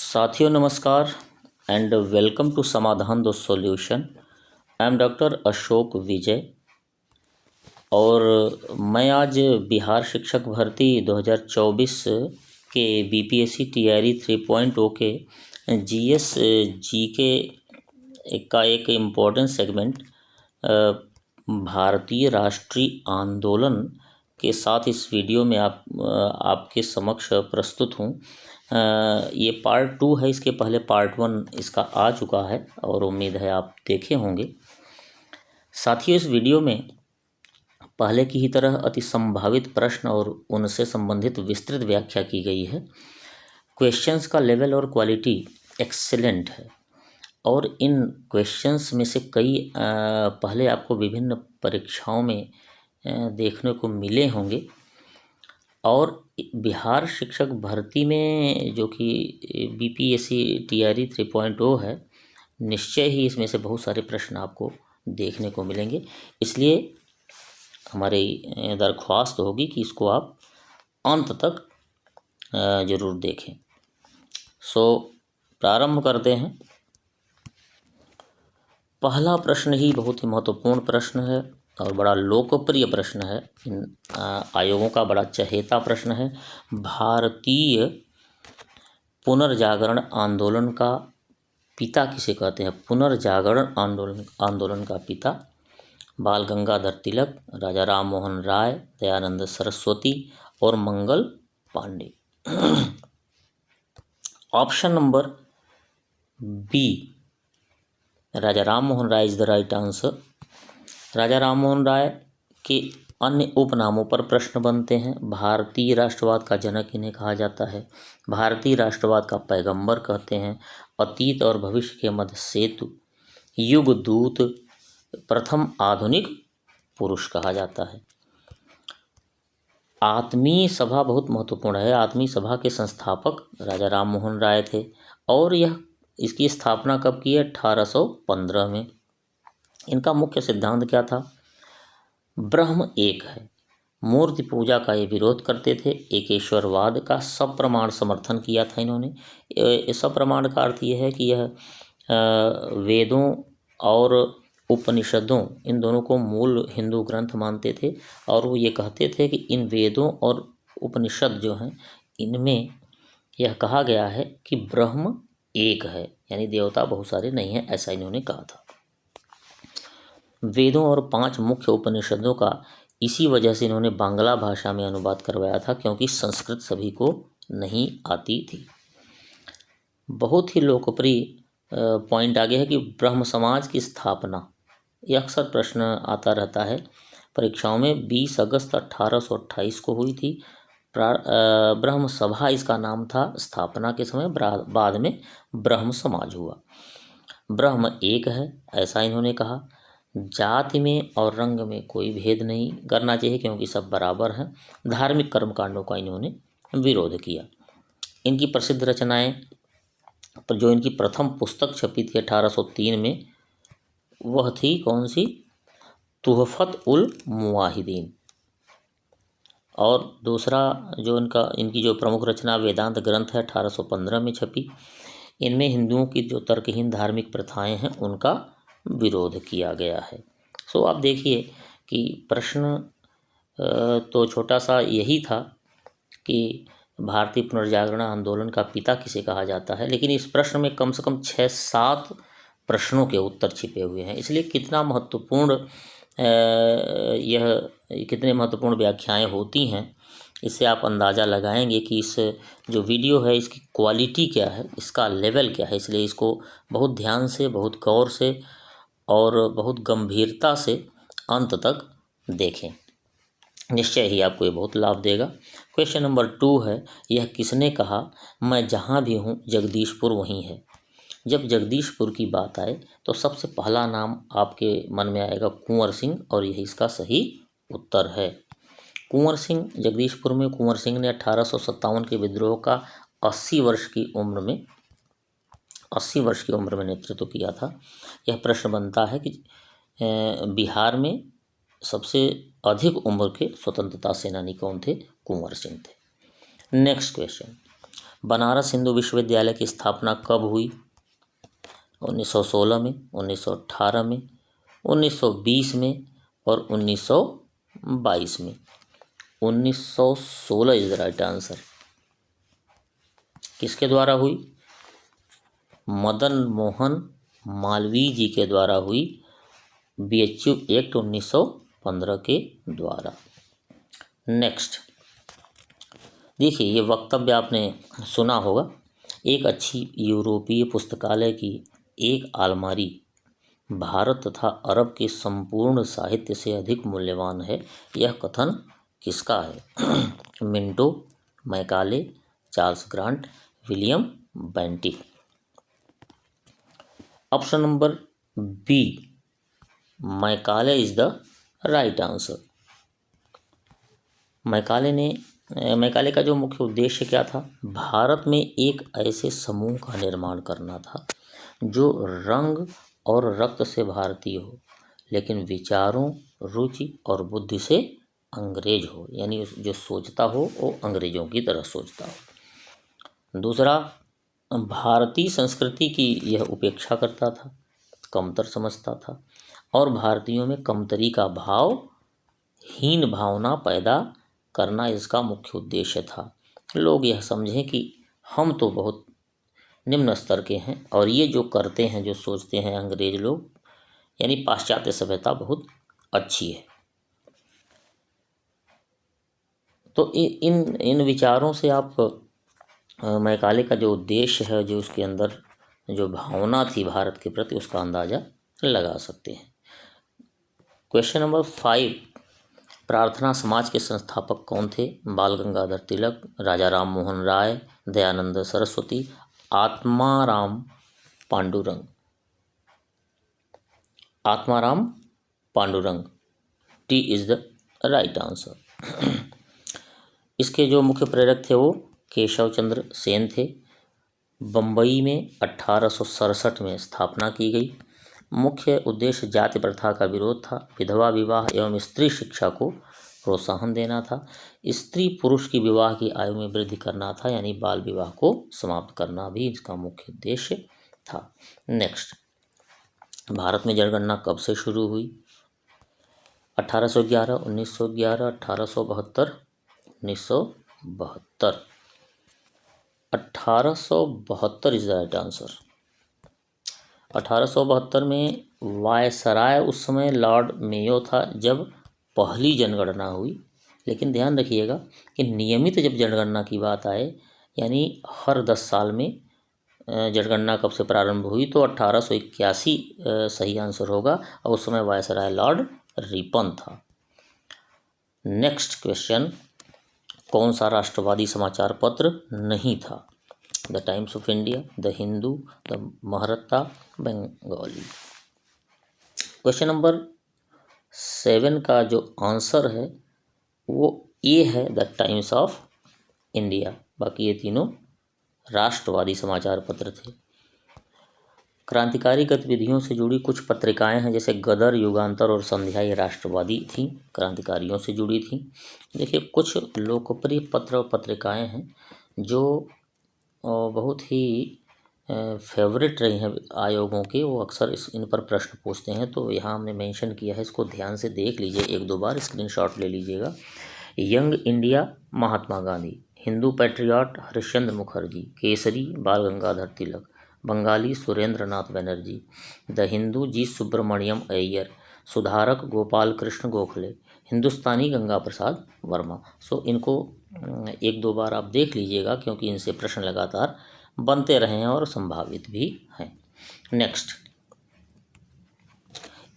साथियों नमस्कार and welcome to Samadhan the solution. I am doctor Ashok Vijay और मैं आज बिहार शिक्षक भर्ती 2024 के बीपीएससी टीआरई 3.0 के जीएस जीके का एक इम्पोर्टेंट सेगमेंट भारतीय राष्ट्रीय आंदोलन के साथ इस वीडियो में आपके समक्ष प्रस्तुत हूँ। ये पार्ट 2 है। इसके पहले पार्ट 1 इसका आ चुका है और उम्मीद है आप देखे होंगे। साथियों, इस वीडियो में पहले की ही तरह अति संभावित प्रश्न और उनसे संबंधित विस्तृत व्याख्या की गई है। क्वेश्चंस का लेवल और क्वालिटी एक्सेलेंट है और इन क्वेश्चंस में से कई पहले आपको विभिन्न परीक्षाओं में देखने को मिले होंगे और बिहार शिक्षक भर्ती में जो कि बीपीएससी टीआरई 3.0 है, निश्चय ही इसमें से बहुत सारे प्रश्न आपको देखने को मिलेंगे। इसलिए हमारी दरख्वास्त होगी कि इसको आप अंत तक ज़रूर देखें। प्रारंभ करते हैं। पहला प्रश्न ही बहुत ही महत्वपूर्ण प्रश्न है और बड़ा लोकप्रिय प्रश्न है। इन आयोगों का बड़ा चहेता प्रश्न है। भारतीय पुनर्जागरण आंदोलन का पिता किसे कहते हैं? पुनर्जागरण आंदोलन का पिता बाल गंगाधर तिलक, राजा राम मोहन राय, दयानंद सरस्वती और Mangal Pandey. Option number B, Raja Ram Mohan Roy is the right answer. Raja Ram Mohan Roy के अन्य उपनामों पर प्रश्न बनते हैं। भारतीय राष्ट्रवाद का जनक इन्हें कहा जाता है। भारतीय राष्ट्रवाद का पैगंबर कहते हैं। अतीत और भविष्य के मध्य सेतु, युग दूत, प्रथम आधुनिक पुरुष कहा जाता है। आत्मीय सभा बहुत महत्वपूर्ण है। आत्मीय सभा के संस्थापक राजा राम मोहन राय थे और इसकी स्थापना कब की है? 1815 में। इनका मुख्य सिद्धांत क्या था? ब्रह्म एक है। मूर्ति पूजा का ये विरोध करते थे। एकेश्वरवाद का सप्रमाण समर्थन किया था इन्होंने। सप्रमाण का अर्थ ये है कि यह वेदों और उपनिषदों, इन दोनों को मूल हिंदू ग्रंथ मानते थे और वो ये कहते थे कि इन वेदों और उपनिषद जो हैं, इनमें यह कहा गया है कि ब्रह्म एक है, यानी देवता बहुत सारे नहीं हैं, ऐसा इन्होंने कहा था। वेदों और 5 मुख्य उपनिषदों का इसी वजह से इन्होंने बांग्ला भाषा में अनुवाद करवाया था, क्योंकि संस्कृत सभी को नहीं आती थी। बहुत ही लोकप्रिय पॉइंट आगे है कि ब्रह्म समाज की स्थापना, यह अक्सर प्रश्न आता रहता है परीक्षाओं में। 20 अगस्त 1828 को हुई थी। ब्रह्म सभा इसका नाम था स्थापना के समय, बाद में ब्रह्म समाज हुआ। ब्रह्म एक है, ऐसा इन्होंने कहा। जाति में और रंग में कोई भेद नहीं करना चाहिए, क्योंकि सब बराबर हैं। धार्मिक कर्मकांडों का इन्होंने विरोध किया। इनकी प्रसिद्ध रचनाएं, जो इनकी प्रथम पुस्तक छपी थी 1803 में, वह थी कौन सी? तुहफत उल मुवाहिदीन। और दूसरा जो इनकी जो प्रमुख रचना वेदांत ग्रंथ है, 1815 में छपी। इनमें हिंदुओं की जो तर्कहीन धार्मिक प्रथाएं हैं, उनका विरोध किया गया है। आप देखिए कि प्रश्न तो छोटा सा यही था कि भारतीय पुनर्जागरण आंदोलन का पिता किसे कहा जाता है, लेकिन इस प्रश्न में कम से कम 6-7 प्रश्नों के उत्तर छिपे हुए हैं। इसलिए कितने महत्वपूर्ण व्याख्याएं होती हैं, इससे आप अंदाज़ा लगाएंगे कि इस जो वीडियो है, इसकी क्वालिटी क्या है, इसका लेवल क्या है। इसलिए इसको बहुत ध्यान से, बहुत गौर से और बहुत गंभीरता से अंत तक देखें। निश्चय ही आपको ये बहुत लाभ देगा। क्वेश्चन नंबर 2 है, यह किसने कहा मैं जहाँ भी हूँ जगदीशपुर वहीं है? जब जगदीशपुर की बात आए तो सबसे पहला नाम आपके मन में आएगा कुंवर सिंह, और यही इसका सही उत्तर है। कुंवर सिंह, जगदीशपुर में कुंवर सिंह ने 1857 के विद्रोह का 80 वर्ष की उम्र में नेतृत्व किया था। यह प्रश्न बनता है कि बिहार में सबसे अधिक उम्र के स्वतंत्रता सेनानी कौन थे? कुंवर सिंह थे। नेक्स्ट क्वेश्चन, बनारस हिंदू विश्वविद्यालय की स्थापना कब हुई? 1916 में, 1918 में, 1920 में और 1922 में। 1916 इज द राइट आंसर। किसके द्वारा हुई? मदन मोहन मालवीय जी के द्वारा हुई, BHU एक्ट 1915 के द्वारा। नेक्स्ट देखिए, ये वक्तव्य आपने सुना होगा। एक अच्छी यूरोपीय पुस्तकालय की एक अलमारी भारत तथा अरब के संपूर्ण साहित्य से अधिक मूल्यवान है, यह कथन किसका है? Minto, Macaulay, Charles Grant, William Bentinck. Option number B, Macaulay is the right answer. Macaulay का जो मुख्य उद्देश्य क्या था? भारत में एक ऐसे समूह का निर्माण करना था जो रंग और रक्त से भारतीय हो, लेकिन विचारों, रुचि और बुद्धि से अंग्रेज हो, यानी जो सोचता हो वो अंग्रेजों की तरह सोचता हो। दूसरा, भारतीय संस्कृति की यह उपेक्षा करता था, कमतर समझता था और भारतीयों में कमतरी का भाव, हीन भावना पैदा करना इसका मुख्य उद्देश्य था। लोग यह समझें कि हम तो बहुत निम्न स्तर के हैं और ये जो करते हैं, जो सोचते हैं अंग्रेज लोग, यानी पाश्चात्य सभ्यता बहुत अच्छी है। तो इन विचारों से आप मैकाले का जो उद्देश्य है, जो उसके अंदर जो भावना थी भारत के प्रति, उसका अंदाजा लगा सकते हैं। क्वेश्चन नंबर 5, प्रार्थना समाज के संस्थापक कौन थे? Bal Gangadhar Tilak, Raja Ram Mohan Roy, Dayanand Saraswati, Atmaram Pandurang. Atmaram Pandurang, T is the right answer. इसके जो मुख्य प्रेरक थे वो केशव चंद्र सेन थे। बम्बई में 1867 में स्थापना की गई। मुख्य उद्देश्य जाति प्रथा का विरोध था, विधवा विवाह एवं स्त्री शिक्षा को प्रोत्साहन देना था, स्त्री पुरुष की विवाह की आयु में वृद्धि करना था, यानी बाल विवाह को समाप्त करना भी इसका मुख्य उद्देश्य था। नेक्स्ट, भारत में जनगणना कब से शुरू हुई? 1811, 1911, 1872, 1972। 1872 इज द राइट आंसर। 1872 में वायसराय उस समय लॉर्ड मेयो था जब पहली जनगणना हुई। लेकिन ध्यान रखिएगा कि नियमित जब जनगणना की बात आए, यानी हर 10 साल में जनगणना कब से प्रारंभ हुई, तो 1881 सही आंसर होगा और उस समय वायसराय लॉर्ड रिपन था। नेक्स्ट क्वेश्चन, कौन सा राष्ट्रवादी समाचार पत्र नहीं था? The Times of India, the Hindu, the Mahratta, Bengali. Question number 7 का जो आंसर है वो ये है, द टाइम्स ऑफ इंडिया। बाकी ये तीनों राष्ट्रवादी समाचार पत्र थे। क्रांतिकारी गतिविधियों से जुड़ी कुछ पत्रिकाएं हैं, जैसे गदर, युगांतर और संध्या, ये राष्ट्रवादी थी, क्रांतिकारियों से जुड़ी थी। देखिए, कुछ लोकप्रिय पत्र और पत्रिकाएं हैं जो बहुत ही फेवरेट रही हैं आयोगों के, वो अक्सर इन पर प्रश्न पूछते हैं, तो यहाँ हमने मेंशन किया है, इसको ध्यान से देख लीजिए, एक दो बार स्क्रीनशॉट ले लीजिएगा। Young India Mahatma Gandhi, Hindu patriot Harishchandra Mukherjee, Kesari बाल गंगाधर तिलक, बंगाली सुरेंद्र नाथ बनर्जी, द हिंदू जी सुब्रमण्यम अय्यर, सुधारक गोपाल कृष्ण गोखले, हिंदुस्तानी गंगा प्रसाद वर्मा। सो इनको एक दो बार आप देख लीजिएगा, क्योंकि इनसे प्रश्न लगातार बनते रहे हैं और संभावित भी हैं। नेक्स्ट,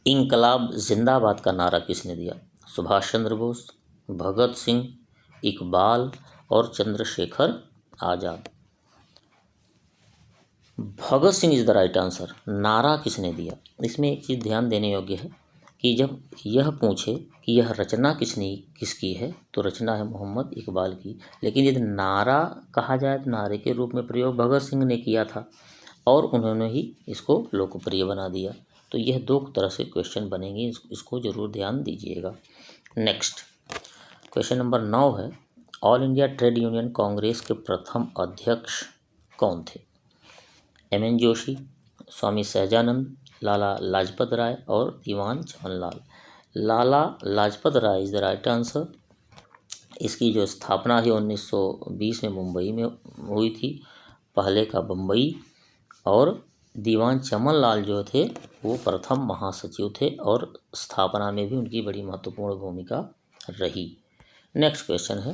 इंकलाब जिंदाबाद का नारा किसने दिया? सुभाष चंद्र बोस, भगत सिंह, इकबाल और Chandrashekhar Azad. Bhagat Singh is the right answer. नारा किसने दिया? इसमें एक चीज़ ध्यान देने योग्य है कि जब यह पूछे कि यह रचना किसकी है, तो रचना है मोहम्मद इकबाल की, लेकिन यदि नारा कहा जाए तो नारे के रूप में प्रयोग भगत सिंह ने किया था और उन्होंने ही इसको लोकप्रिय बना दिया। तो यह दो तरह से क्वेश्चन बनेंगे, इसको जरूर ध्यान दीजिएगा। नेक्स्ट, क्वेश्चन नंबर 9 है, all India trade union Congress के प्रथम अध्यक्ष कौन थे? एम.एन. जोशी, स्वामी सहजानंद, लाला लाजपत राय और दीवान जवाहरलाल। लाला Lajpat Rai is the right answer. इसकी जो स्थापना है 1920 में मुंबई में हुई थी, पहले का बम्बई। और दीवान चमन लाल जो थे वो प्रथम महासचिव थे और स्थापना में भी उनकी बड़ी महत्वपूर्ण भूमिका रही। नेक्स्ट क्वेश्चन है,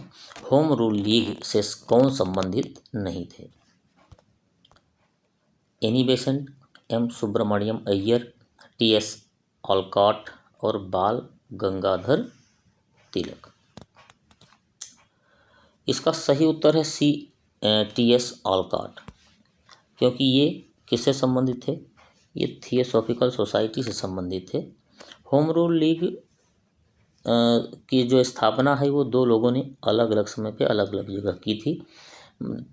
होम रूल लीग से कौन संबंधित नहीं थे? Annie Besant, M Subramania Iyer, T S. Olcott और बाल गंगाधर तिलक। इसका सही उत्तर है सी, टी.एस. ऑलकॉट, क्योंकि ये किससे संबंधित थे? ये थियोसॉफिकल सोसाइटी से संबंधित थे। होम रूल लीग की जो स्थापना है वो दो लोगों ने अलग अलग समय पे अलग अलग जगह की थी।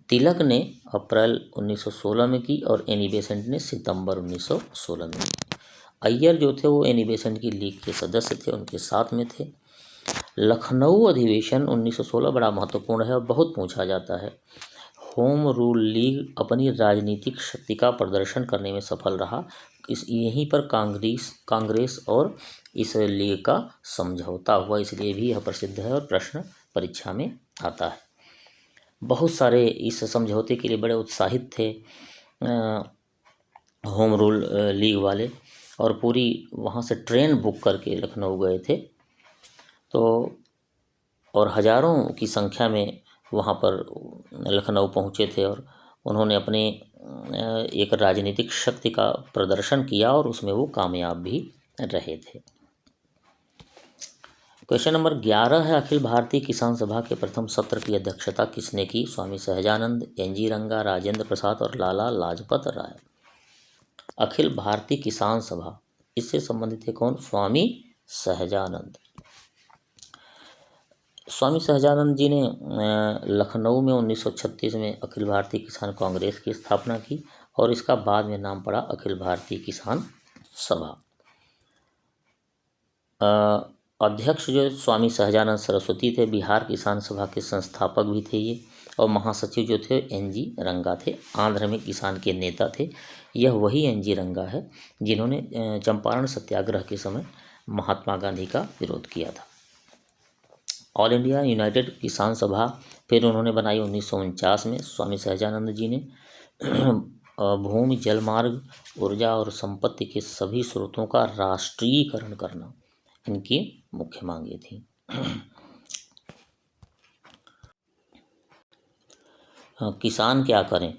तिलक ने अप्रैल 1916 में की और एनी बेसेंट ने सितंबर 1916 में की। अय्यर जो थे वो एनी बेसेंट की लीग के सदस्य थे, उनके साथ में थे। लखनऊ अधिवेशन 1916 बड़ा महत्वपूर्ण है और बहुत पूछा जाता है। होम रूल लीग अपनी राजनीतिक शक्ति का प्रदर्शन करने में सफल रहा। यहीं पर कांग्रेस और इस लीग का समझौता हुआ, इसलिए भी यह प्रसिद्ध है और प्रश्न परीक्षा में आता है। बहुत सारे इस समझौते के लिए बड़े उत्साहित थे होम रूल लीग वाले, और पूरी वहाँ से ट्रेन बुक करके लखनऊ गए थे। तो और हजारों की संख्या में वहाँ पर लखनऊ पहुँचे थे और उन्होंने अपने एक राजनीतिक शक्ति का प्रदर्शन किया और उसमें वो कामयाब भी रहे थे। क्वेश्चन नंबर 11 है, अखिल भारतीय किसान सभा के प्रथम सत्र की अध्यक्षता किसने की? स्वामी सहजानंद, एन.जी. रंगा, राजेंद्र प्रसाद और लाला लाजपत राय। अखिल भारतीय किसान सभा, इससे संबंधित है कौन? स्वामी सहजानंद। स्वामी सहजानंद जी ने लखनऊ में 1936 में अखिल भारतीय किसान कांग्रेस की स्थापना की और इसका बाद में नाम पड़ा अखिल भारतीय किसान सभा। अध्यक्ष जो स्वामी सहजानंद सरस्वती थे, बिहार किसान सभा के संस्थापक भी थे ये, और महासचिव जो थे एन.जी. रंगा थे, आंध्र में किसान के नेता थे। यह वही एन.जी. रंगा है जिन्होंने चंपारण सत्याग्रह के समय महात्मा गांधी का विरोध किया था। ऑल इंडिया यूनाइटेड किसान सभा फिर उन्होंने बनाई 1949 में। स्वामी सहजानंद जी ने भूमि, जलमार्ग, ऊर्जा और संपत्ति के सभी स्रोतों का राष्ट्रीयकरण करना इनकी मुख्य मांगे थी। किसान क्या करें,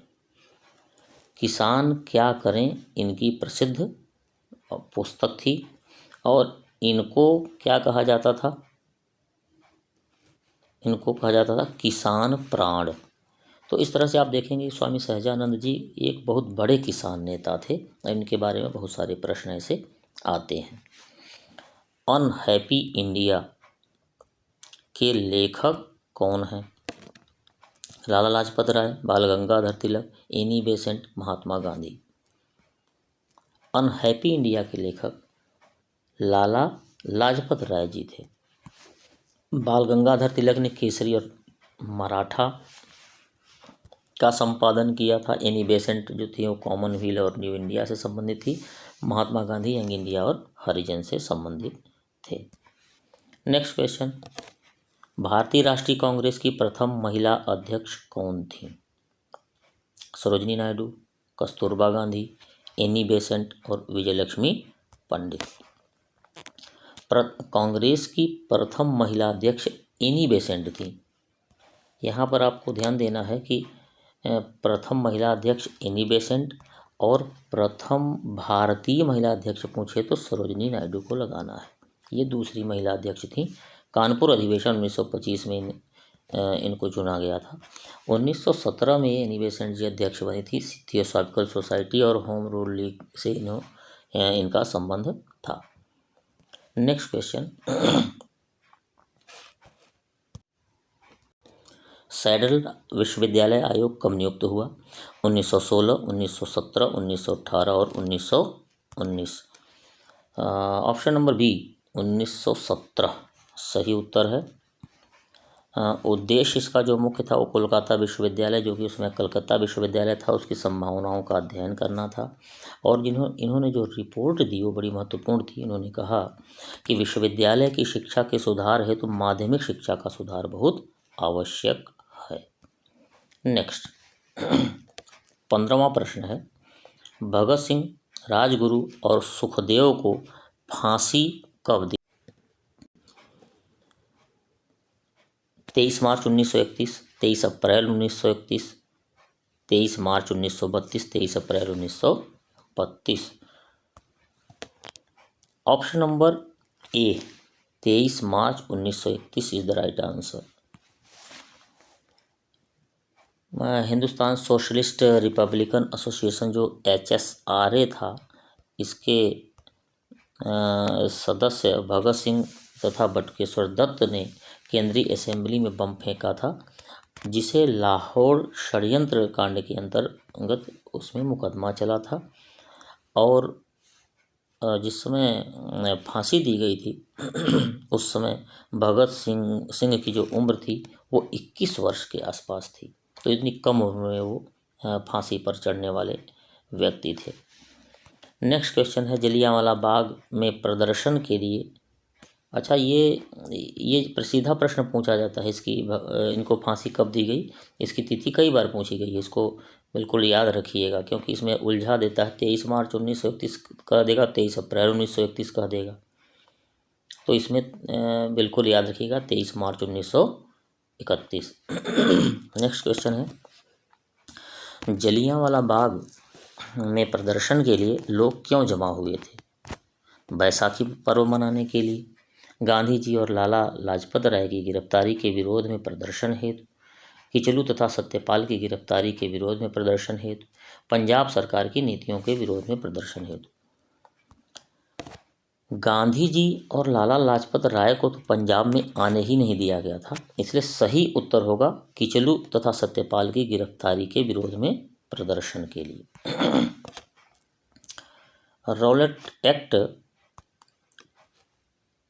किसान क्या करें इनकी प्रसिद्ध पुस्तक थी और इनको क्या कहा जाता था? इनको कहा जाता था किसान प्राण। तो इस तरह से आप देखेंगे स्वामी सहजानंद जी एक बहुत बड़े किसान नेता थे। इनके बारे में बहुत सारे प्रश्न ऐसे आते हैं। अनहैप्पी इंडिया के लेखक कौन हैं? लाला लाजपत राय, बाल गंगाधर तिलक, Annie Besant, Mahatma Gandhi. Unhappy India के लेखक लाला लाजपत राय जी थे। बाल गंगाधर तिलक ने केसरी और मराठा का संपादन किया था। एनी बेसेंट जो थी वो कॉमनवेल्थ और न्यू इंडिया से संबंधित थी। महात्मा गांधी यंग इंडिया और हरिजन से संबंधित थे। नेक्स्ट क्वेश्चन, भारतीय राष्ट्रीय कांग्रेस की प्रथम महिला अध्यक्ष कौन थी? सरोजनी नायडू, कस्तूरबा गांधी, एनी बेसेंट और विजयलक्ष्मी पंडित। कांग्रेस की प्रथम महिला अध्यक्ष एनी बेसेंट थी। यहाँ पर आपको ध्यान देना है कि प्रथम महिला अध्यक्ष एनी बेसेंट और प्रथम भारतीय महिला अध्यक्ष पूछे तो सरोजनी नायडू को लगाना है। ये दूसरी महिला अध्यक्ष थी। कानपुर अधिवेशन 1925 में इनको चुना गया था। 1917 में एनी बेसेंट जी अध्यक्ष बनी थी। थियोसॉफिकल सोसाइटी और होम रूल लीग से इनका संबंध था। नेक्स्ट क्वेश्चन, सेडल विश्वविद्यालय आयोग कब नियुक्त हुआ? 1916, 1917, 1918 और 1919। ऑप्शन नंबर बी 1917 सही उत्तर है। उद्देश्य इसका जो मुख्य था वो कोलकाता विश्वविद्यालय, जो कि उसमें कलकत्ता विश्वविद्यालय था, उसकी संभावनाओं का अध्ययन करना था। और इन्होंने जो रिपोर्ट दी वो बड़ी महत्वपूर्ण थी। इन्होंने कहा कि विश्वविद्यालय की शिक्षा के सुधार हेतु माध्यमिक शिक्षा का सुधार बहुत आवश्यक है। नेक्स्ट 15वां प्रश्न है, भगत सिंह, राजगुरु और सुखदेव को फांसी कब दी? 23 मार्च 1931, 23 अप्रैल 1931, 23 मार्च 1932, 23 अप्रैल 1932। Option number A 23 March 1931 is the right answer. Hindustan socialist Republican association जो HSRA था, इसके सदस्य भगत सिंह तथा बटुकेश्वर दत्त ने केंद्रीय असेंबली में बम फेंका था, जिसे लाहौर षड्यंत्र कांड के अंतर्गत उसमें मुकदमा चला था। और जिस समय फांसी दी गई थी उस समय भगत सिंह की जो उम्र थी वो 21 वर्ष के आसपास थी। तो इतनी कम उम्र में वो फांसी पर चढ़ने वाले व्यक्ति थे। नेक्स्ट क्वेश्चन है, जलियांवाला बाग में प्रदर्शन के लिए, अच्छा ये सीधा प्रश्न पूछा जाता है इसकी, इनको फांसी कब दी गई, इसकी तिथि कई बार पूछी गई है, इसको बिल्कुल याद रखिएगा क्योंकि इसमें उलझा देता है। 23 मार्च 1931 कह देगा, 23 अप्रैल 1931 कह देगा, तो इसमें बिल्कुल याद रखिएगा 23 मार्च 1931। नेक्स्ट क्वेश्चन है, जलियांवाला बाग में प्रदर्शन के लिए लोग क्यों जमा हुए थे? बैसाखी पर्व मनाने के लिए, गांधी जी और लाला लाजपत राय की गिरफ्तारी के विरोध में प्रदर्शन हेतु, किचलू तथा सत्यपाल की गिरफ्तारी के विरोध में प्रदर्शन हेतु, पंजाब सरकार की नीतियों के विरोध में प्रदर्शन हेतु। गांधी जी और लाला लाजपत राय को तो पंजाब में आने ही नहीं दिया गया था, इसलिए सही उत्तर होगा किचलू तथा सत्यपाल की गिरफ्तारी के विरोध में प्रदर्शन के लिए। रॉलेट एक्ट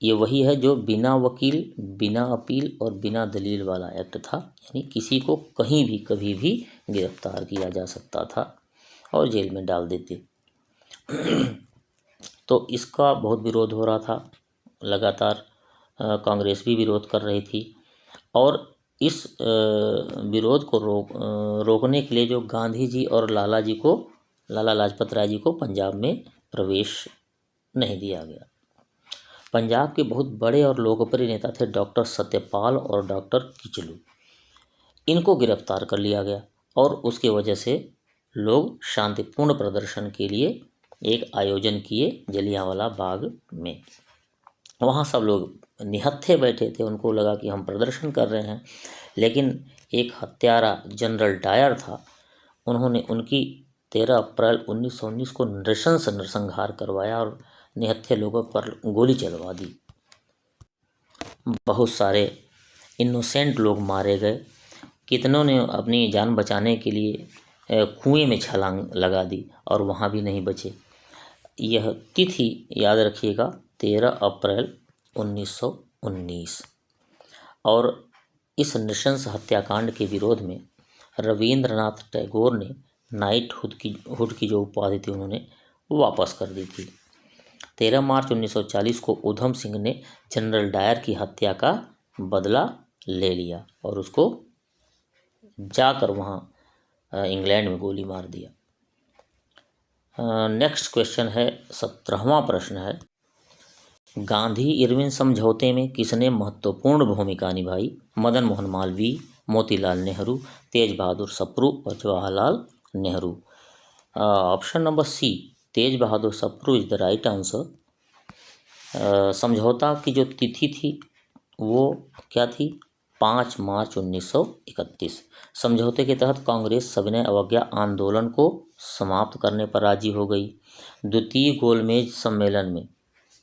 ये वही है जो बिना वकील, बिना अपील और बिना दलील वाला एक्ट था, यानी किसी को कहीं भी कभी भी गिरफ्तार किया जा सकता था और जेल में डाल देते। तो इसका बहुत विरोध हो रहा था, लगातार कांग्रेस भी विरोध कर रही थी। और इस विरोध को रोकने के लिए जो गांधी जी और लाला लाजपत राय जी को पंजाब में प्रवेश नहीं दिया गया। पंजाब के बहुत बड़े और लोकप्रिय नेता थे डॉक्टर सत्यपाल और डॉक्टर किचलू, इनको गिरफ्तार कर लिया गया और उसके वजह से लोग शांतिपूर्ण प्रदर्शन के लिए एक आयोजन किए जलियांवाला बाग में। वहाँ सब लोग निहत्थे बैठे थे, उनको लगा कि हम प्रदर्शन कर रहे हैं, लेकिन एक हत्यारा जनरल डायर था, उन्होंने उनकी 13 अप्रैल 1919 को नृशंस नरसंहार करवाया और निहत्थे लोगों पर गोली चलवा दी। बहुत सारे इनोसेंट लोग मारे गए, कितनों ने अपनी जान बचाने के लिए कुएं में छलांग लगा दी और वहाँ भी नहीं बचे। यह तिथि याद रखिएगा 13 अप्रैल 1919। और इस नृशंस हत्याकांड के विरोध में रविंद्रनाथ टैगोर ने नाइटहुड की जो उपाधि थी उन्होंने वापस कर दी थी। 13 मार्च 1940 को उधम सिंह ने जनरल डायर की हत्या का बदला ले लिया और उसको जाकर वहाँ इंग्लैंड में गोली मार दिया। नेक्स्ट क्वेश्चन है, 17वां प्रश्न है, गांधी इरविन समझौते में किसने महत्वपूर्ण भूमिका निभाई? मदन मोहन मालवीय, मोतीलाल नेहरू, तेज बहादुर सप्रू और Jawaharlal Nehru. Option number C Tej Bahadur Sapru is the right answer. समझौता की जो तिथि थी वो क्या थी? 5 मार्च 1931। समझौते के तहत कांग्रेस सविनय अवज्ञा आंदोलन को समाप्त करने पर राजी हो गई। द्वितीय गोलमेज सम्मेलन में,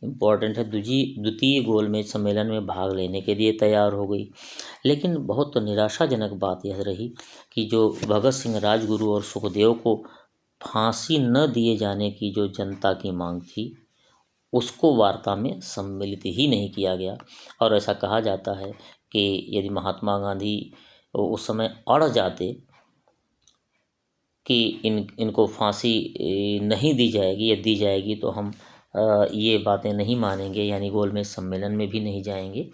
इम्पॉर्टेंट है, द्वितीय गोलमेज सम्मेलन में भाग लेने के लिए तैयार हो गई। लेकिन बहुत निराशाजनक बात यह रही कि जो भगत सिंह, राजगुरु और सुखदेव को फांसी न दिए जाने की जो जनता की मांग थी उसको वार्ता में सम्मिलित ही नहीं किया गया। और ऐसा कहा जाता है कि यदि महात्मा गांधी उस समय अड़ जाते कि इनको फांसी नहीं दी जाएगी, या दी जाएगी तो हम ये बातें नहीं मानेंगे, यानी गोलमेज सम्मेलन में भी नहीं जाएंगे,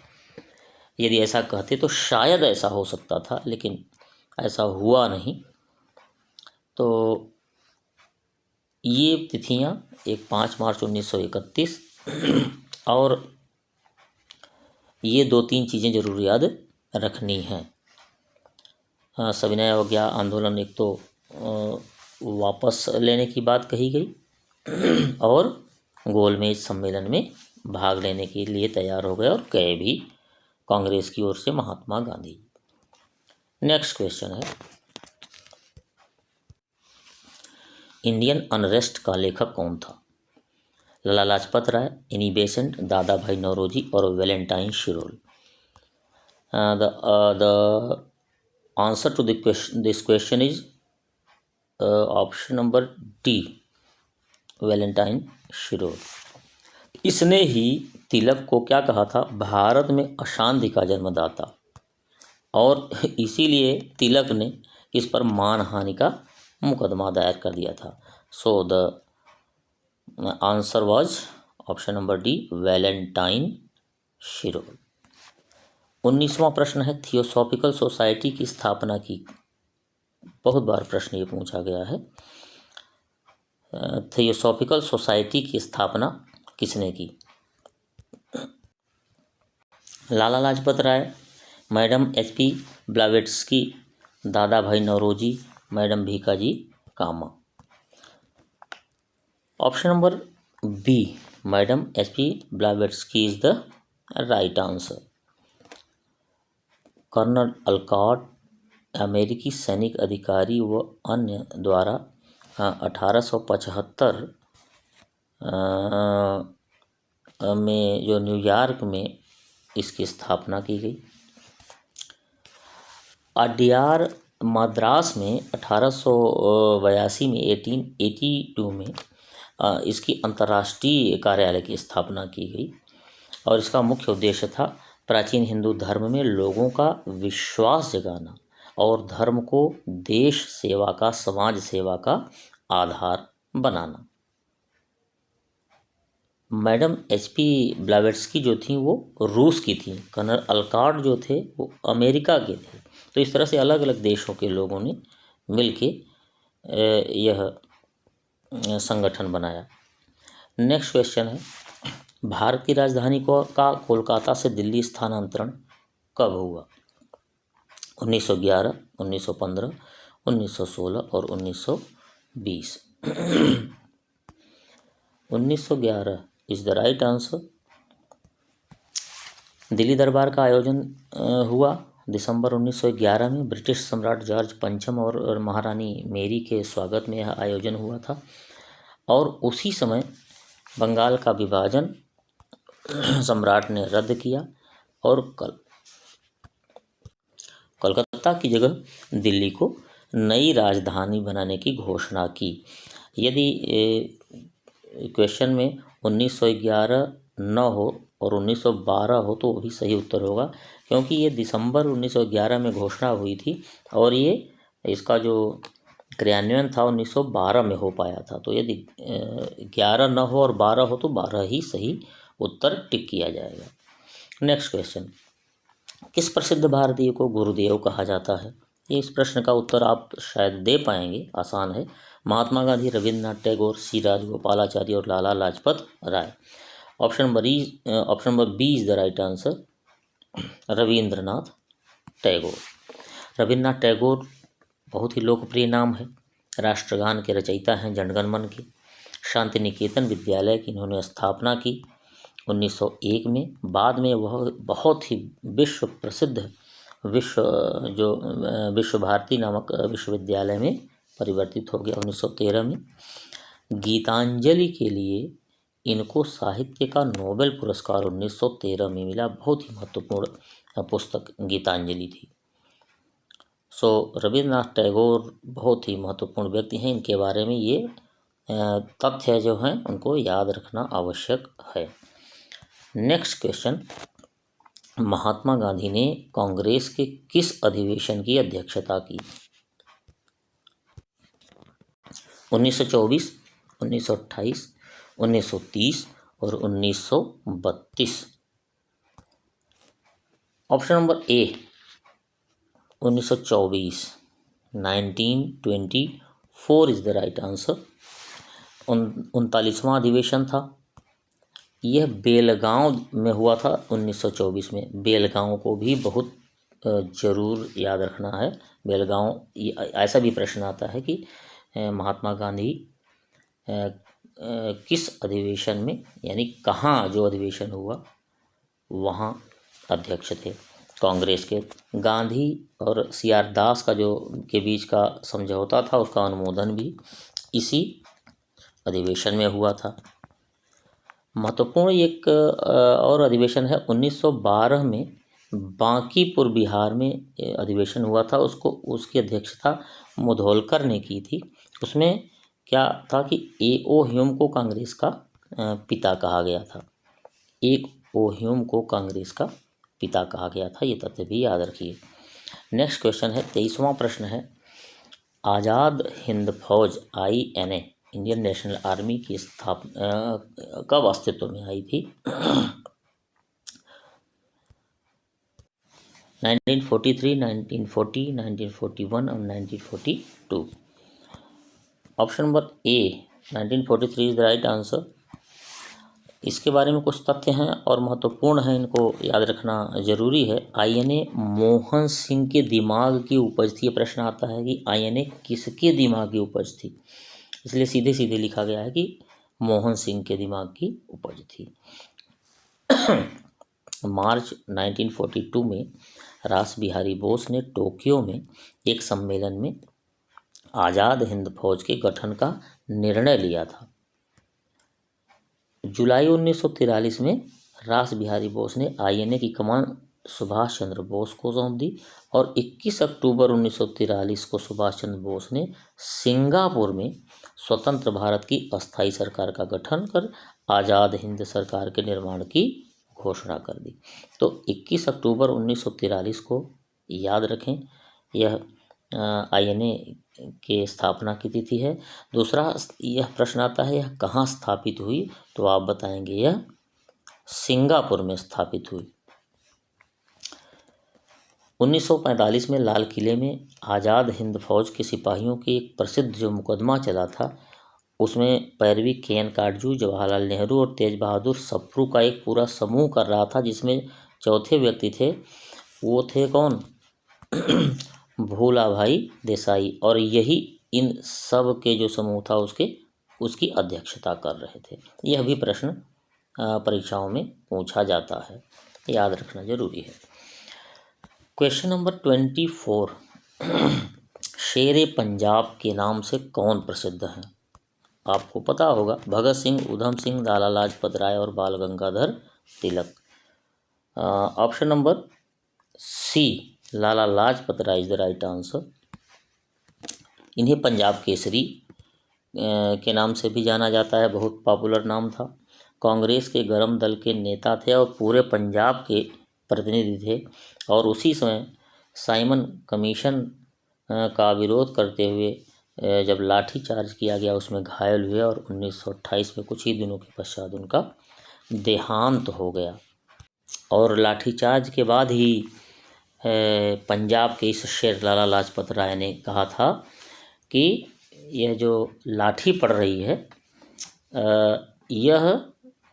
यदि ऐसा कहते तो शायद ऐसा हो सकता था, लेकिन ऐसा हुआ नहीं। तो ये तिथियां एक 5 मार्च 1931 और ये 2-3 चीज़ें जरूर याद रखनी हैं। सविनय अवज्ञा आंदोलन एक तो वापस लेने की बात कही गई और गोलमेज सम्मेलन में भाग लेने के लिए तैयार हो गए और गए भी कांग्रेस की ओर से महात्मा गांधी। नेक्स्ट क्वेश्चन है, इंडियन अनरेस्ट का लेखक कौन था? लाला लाजपत राय, एनी बेसेंट, दादा भाई नौरोजी और Valentine Chirol. The answer to this question is option number D, Valentine Chirol. इसने ही तिलक को क्या कहा था? भारत में अशांति का जन्मदाता, और इसीलिए तिलक ने इस पर मानहानि का मुकदमा दायर कर दिया था। So the answer was option number D, Valentine Chirol. 19वां प्रश्न है, थियोसॉफिकल सोसाइटी की स्थापना की। बहुत बार प्रश्न ये पूछा गया है। थियोसॉफिकल सोसाइटी की स्थापना किसने की? Lala Lajpat Rai, madam H P. Blavatsky, Dada भाई Naoroji, madam Bhikaji Cama. Option number B, madam H P. Blavatsky is the right answer. Colonel Olcott, अमेरिकी सैनिक अधिकारी व अन्य द्वारा 1875 में जो न्यूयॉर्क में इसकी स्थापना की गई। अडयार मद्रास में 1882 में 1882 में इसकी अंतर्राष्ट्रीय कार्यालय की स्थापना की गई और इसका मुख्य उद्देश्य था प्राचीन हिंदू धर्म में लोगों का विश्वास जगाना और धर्म को देश सेवा का, समाज सेवा का आधार बनाना। Madam H P. ब्लावेट्स्की जो थी वो रूस की थी, कर्नल अलकॉट जो थे वो अमेरिका के थे। तो इस तरह से अलग अलग देशों के लोगों ने मिलके यह संगठन बनाया। नेक्स्ट क्वेश्चन है, भारत की राजधानी का कोलकाता से दिल्ली स्थानांतरण कब हुआ? 1911, 1915, 1916 और 1920। 1911 is the right answer. Delhi दरबार का आयोजन हुआ दिसंबर 1911 में। ब्रिटिश सम्राट जॉर्ज पंचम और महारानी मेरी के स्वागत में यह आयोजन हुआ था और उसी समय बंगाल का विभाजन सम्राट ने रद्द किया और कोलकाता की जगह दिल्ली को नई राजधानी बनाने की घोषणा की। यदि क्वेश्चन में 1911 न हो और 1912 हो तो वही सही उत्तर होगा, क्योंकि ये दिसंबर 1911 में घोषणा हुई थी और ये इसका जो क्रियान्वयन था 1912 में हो पाया था। तो यदि 11 न हो और 12 हो तो 12 ही सही उत्तर टिक किया जाएगा। नेक्स्ट क्वेश्चन, किस प्रसिद्ध भारतीय को गुरुदेव कहा जाता है? ये इस प्रश्न का उत्तर आप शायद दे पाएंगे, आसान है। महात्मा गांधी, रविन्द्रनाथ टैगोर, सी राजगोपालाचारी और Lala Lajpat Rai. Option number B is the right answer, Rabindranath Tagore. Rabindranath Tagore बहुत ही लोकप्रिय नाम है। राष्ट्रगान के रचयिता हैं, जनगण मन के। शांति निकेतन विद्यालय की इन्होंने स्थापना की 1901 में। बाद में वह बहुत ही विश्व प्रसिद्ध विश्व भारती नामक विश्वविद्यालय में परिवर्तित हो गया 1913 में। गीतांजलि के लिए इनको साहित्य का नोबेल पुरस्कार 1913 में मिला। बहुत ही महत्वपूर्ण पुस्तक गीतांजलि थी। सो रविन्द्रनाथ टैगोर बहुत ही महत्वपूर्ण व्यक्ति हैं। इनके बारे में ये तथ्य जो हैं उनको याद रखना आवश्यक है। नेक्स्ट क्वेश्चन, महात्मा गांधी ने कांग्रेस के किस अधिवेशन की अध्यक्षता की? 1924, 1928, 1930 और 1932। Option number A 1924, 1924 is the right answer. 39वां अधिवेशन था। यह बेलगांव में हुआ था 1924 में। बेलगांव को भी बहुत जरूर याद रखना है। बेलगांव, ऐसा भी प्रश्न आता है कि महात्मा गांधी किस अधिवेशन में, यानी कहाँ जो अधिवेशन हुआ वहाँ अध्यक्ष थे कांग्रेस के। गांधी और CR दास का जो के बीच का समझौता था, उसका अनुमोदन भी इसी अधिवेशन में हुआ था। महत्वपूर्ण एक और अधिवेशन है 1912 में बांकीपुर बिहार में अधिवेशन हुआ था। उसकी अध्यक्षता मुधोलकर ने की थी। उसमें क्या था कि A.O. ह्यूम को कांग्रेस का पिता कहा गया था। A.O. ह्यूम को कांग्रेस का पिता कहा गया था, ये तथ्य भी याद रखिए। नेक्स्ट क्वेश्चन है, 23वां प्रश्न है, आज़ाद हिंद फौज INA, इंडियन नेशनल आर्मी की स्थापना कब अस्तित्व में आई थी? 1943, 1940, 1941 और 1942। Option number A 1943 is the right answer. इसके बारे में कुछ तथ्य हैं और महत्वपूर्ण हैं, इनको याद रखना जरूरी है। INA मोहन सिंह के दिमाग की उपज थी। ये प्रश्न आता है कि INA किसके दिमाग की उपज थी, इसलिए सीधे सीधे लिखा गया है कि मोहन सिंह के दिमाग की उपज थी। मार्च 1942 में रास बिहारी बोस ने टोक्यो में एक सम्मेलन में आज़ाद हिंद फौज के गठन का निर्णय लिया था। जुलाई 1943 में रास बिहारी बोस ने INA की कमान सुभाष चंद्र बोस को सौंप दी और 21 अक्टूबर 1943 को सुभाष चंद्र बोस ने सिंगापुर में स्वतंत्र भारत की अस्थायी सरकार का गठन कर आज़ाद हिंद सरकार के निर्माण की घोषणा कर दी। तो 21 अक्टूबर 1943 को याद रखें, यह INA के स्थापना की तिथि है। दूसरा यह प्रश्न आता है, यह कहाँ स्थापित हुई, तो आप बताएंगे यह सिंगापुर में स्थापित हुई। 1945 में लाल किले में आज़ाद हिंद फौज के सिपाहियों की एक प्रसिद्ध जो मुकदमा चला था, उसमें पैरवी KN काटजू, जवाहरलाल नेहरू और तेज बहादुर सप्रू का एक पूरा समूह कर रहा था, जिसमें चौथे व्यक्ति थे, वो थे कौन? भूला भाई देसाई। और यही इन सब के जो समूह था उसकी अध्यक्षता कर रहे थे। यह भी प्रश्न परीक्षाओं में पूछा जाता है, याद रखना जरूरी है। क्वेश्चन नंबर 24, शेरे पंजाब के नाम से कौन प्रसिद्ध हैं? आपको पता होगा, भगत सिंह, उधम सिंह, लाला लाजपत राय और Bal Gangadhar Tilak. Option number C Lala Lajpat Rai is the right answer. इन्हें पंजाब केसरी के नाम से भी जाना जाता है, बहुत पॉपुलर नाम था। कांग्रेस के गरम दल के नेता थे और पूरे पंजाब के प्रतिनिधि थे, और उसी समय साइमन कमीशन का विरोध करते हुए जब लाठी चार्ज किया गया, उसमें घायल हुए और 1928 में कुछ ही दिनों के पश्चात उनका देहांत हो गया। और लाठीचार्ज के बाद ही पंजाब के इस शेर लाला लाजपत राय ने कहा था कि यह जो लाठी पड़ रही है, यह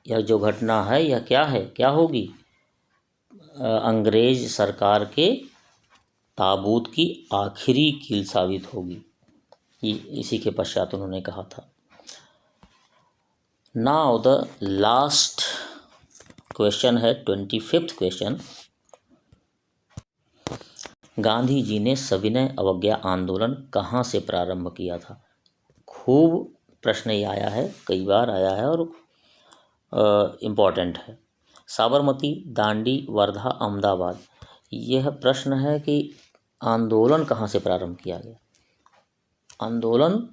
जो घटना है, यह क्या है, क्या होगी? अंग्रेज सरकार के ताबूत की आखिरी कील साबित होगी। इसी के पश्चात उन्होंने कहा था। नाउ द लास्ट क्वेश्चन है 25th क्वेश्चन। गांधी जी ने सविनय अवज्ञा आंदोलन कहाँ से प्रारंभ किया था? खूब प्रश्न ये आया है, कई बार आया है और इम्पॉर्टेंट है। साबरमती, दांडी, वर्धा, अहमदाबाद। यह प्रश्न है कि आंदोलन कहाँ से प्रारंभ किया गया। आंदोलन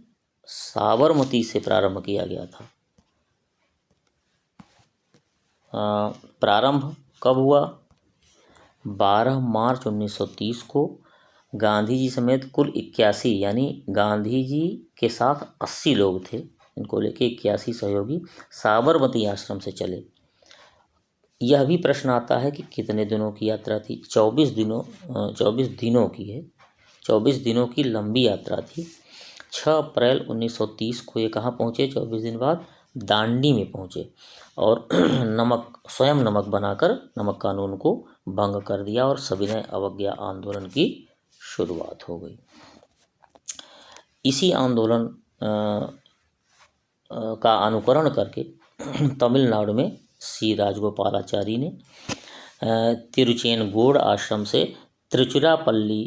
साबरमती से प्रारंभ किया गया था। प्रारंभ कब हुआ? 12 मार्च 1930 को गांधी जी समेत कुल 81 यानी गांधी जी के साथ 80 लोग थे, इनको लेके 81 सहयोगी साबरमती आश्रम से चले। यह भी प्रश्न आता है कि कितने दिनों की यात्रा थी। 24 दिनों की है, 24 दिनों की लंबी यात्रा थी। 6 अप्रैल 1930 को ये कहाँ पहुँचे? 24 दिन बाद दांडी में पहुँचे और स्वयं नमक बनाकर नमक कानून को भंग कर दिया और सविनय अवज्ञा आंदोलन की शुरुआत हो गई। इसी आंदोलन का अनुकरण करके तमिलनाडु में सी राजगोपालाचारी ने तिरुचेनगोड आश्रम से त्रिचुरापल्ली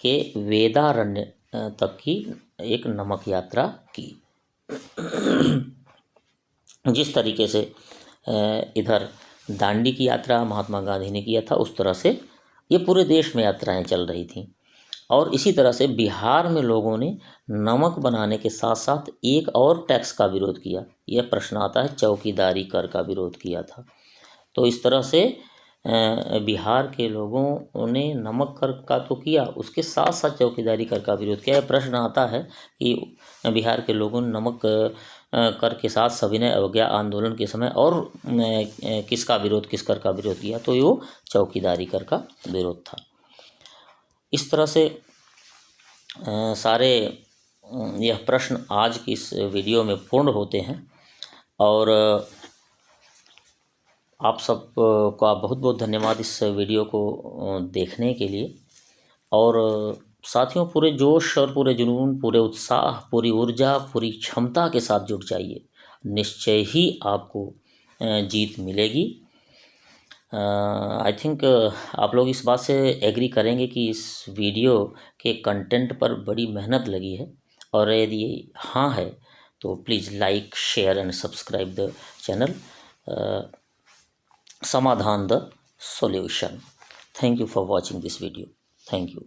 के वेदारण्य तक की एक नमक यात्रा की। जिस तरीके से इधर दांडी की यात्रा महात्मा गांधी ने किया था, उस तरह से ये पूरे देश में यात्राएं चल रही थीं। और इसी तरह से बिहार में लोगों ने नमक बनाने के साथ साथ एक और टैक्स का विरोध किया। यह प्रश्न आता है, चौकीदारी कर का विरोध किया था। तो इस तरह से बिहार के लोगों ने नमक कर का तो किया, उसके साथ साथ चौकीदारी कर का विरोध किया। प्रश्न आता है कि बिहार के लोगों ने नमक कर के साथ सविनय अवज्ञा आंदोलन के समय और किस कर का विरोध किया? तो वो चौकीदारी कर का विरोध था। इस तरह से सारे यह प्रश्न आज की इस वीडियो में पूर्ण होते हैं। और आप सब का बहुत बहुत धन्यवाद इस वीडियो को देखने के लिए। और साथियों, पूरे जोश और पूरे जुनून, पूरे उत्साह, पूरी ऊर्जा, पूरी क्षमता के साथ जुट जाइए, निश्चय ही आपको जीत मिलेगी। आई थिंक आप लोग इस बात से एग्री करेंगे कि इस वीडियो के कंटेंट पर बड़ी मेहनत लगी है। और यदि हाँ है तो please like, share and subscribe the channel Samadhan the solution. Thank you for watching this video. Thank you.